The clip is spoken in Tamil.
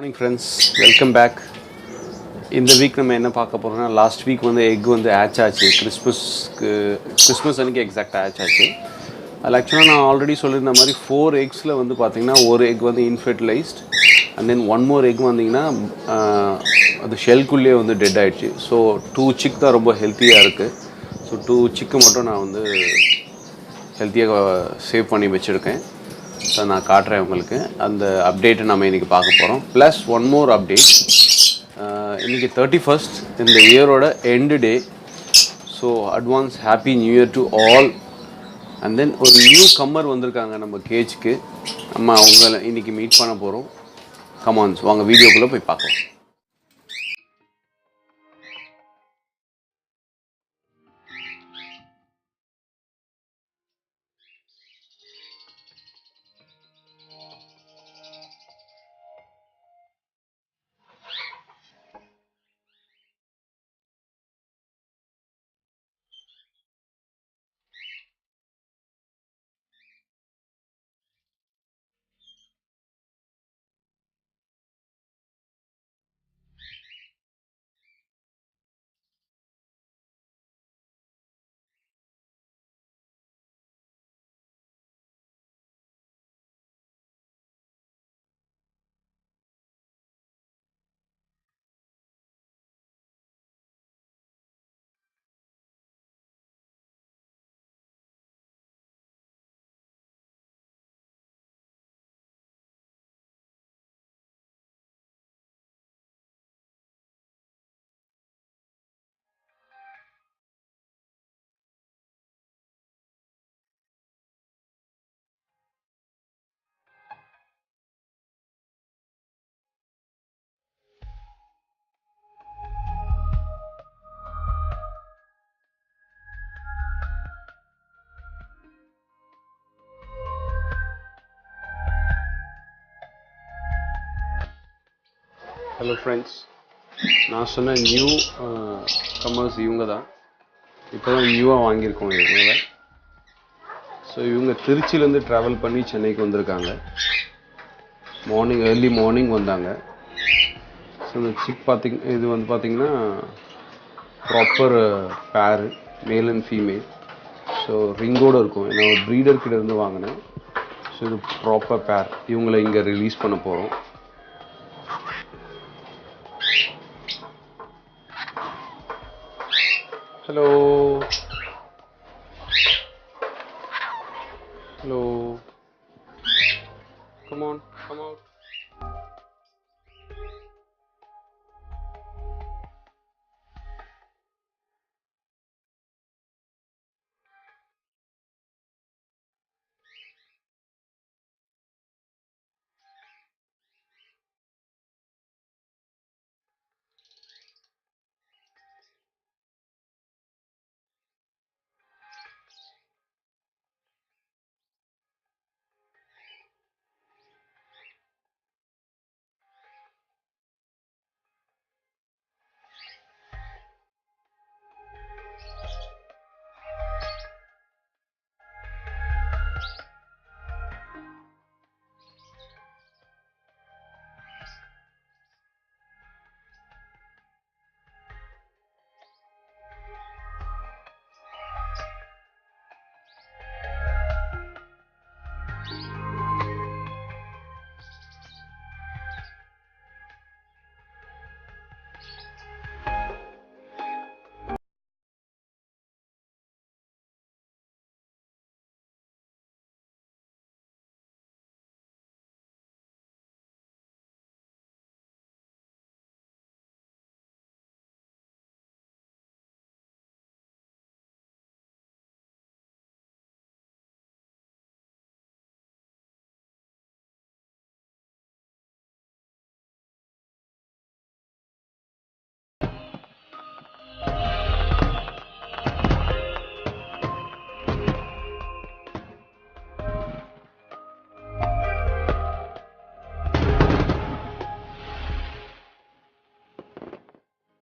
Morning friends, welcome back. இந்த வீக் நம்ம என்ன பார்க்க போகிறோம்னா, லாஸ்ட் வீக் வந்து எக் வந்து ஆச் ஆச்சு. கிறிஸ்மஸ் அன்றைக்கி எக்ஸாக்டாக ஆச் ஆச்சு. அதில் ஆக்சுவலாக நான் ஆல்ரெடி சொல்லியிருந்த மாதிரி 4 எக்ஸில் வந்து பார்த்திங்கன்னா ஒரு எக் வந்து இன்ஃபெர்டிலைஸ்ட் அண்ட் தென் 1 more எக் வந்திங்கன்னா அது ஷெல்குள்ளேயே வந்து டெட் ஆகிடுச்சு. ஸோ 2 சிக் தான் ரொம்ப ஹெல்த்தியாக இருக்குது. ஸோ 2 சிக்கு மட்டும் நான் வந்து ஹெல்த்தியாக சேவ் பண்ணி வச்சுருக்கேன். ஸோ நான் காட்டுறேன் உங்களுக்கு அந்த அப்டேட்டை நம்ம இன்றைக்கி பார்க்க போகிறோம். Plus 1 more update. இன்றைக்கி 31st இந்த இயரோட end day. So advance happy new year to all. And then ஒரு நியூ கம்மர் வந்திருக்காங்க நம்ம கேஜுக்கு. நம்ம அவங்கள இன்றைக்கி மீட் பண்ண போகிறோம். கமான்ஸ் வாங்க வீடியோக்குள்ளே போய் பார்க்கலாம். ஹலோ ஃப்ரெண்ட்ஸ், நான் சொன்ன நியூ கமர்ஸ் இவங்க தான். இப்போ தான் நியூவாக வாங்கியிருக்கோம் இவங்களை. ஸோ இவங்க திருச்சியிலேருந்து ட்ராவல் பண்ணி சென்னைக்கு வந்திருக்காங்க. ஏர்லி மார்னிங் வந்தாங்க. ஸோ இந்த சிக் இது வந்து பார்த்திங்கன்னா ப்ராப்பர் பேரு, மேல் அண்ட் ஃபீமேல். ஸோ ரிங்கோடு இருக்கும். ஏன்னா ஒரு ப்ரீடர்கிட்ட இருந்து வாங்கினேன். ஸோ இது ப்ராப்பர் பேர். இவங்களை இங்கே ரிலீஸ் பண்ண போகிறோம். Hello. Hello. Come on, come out.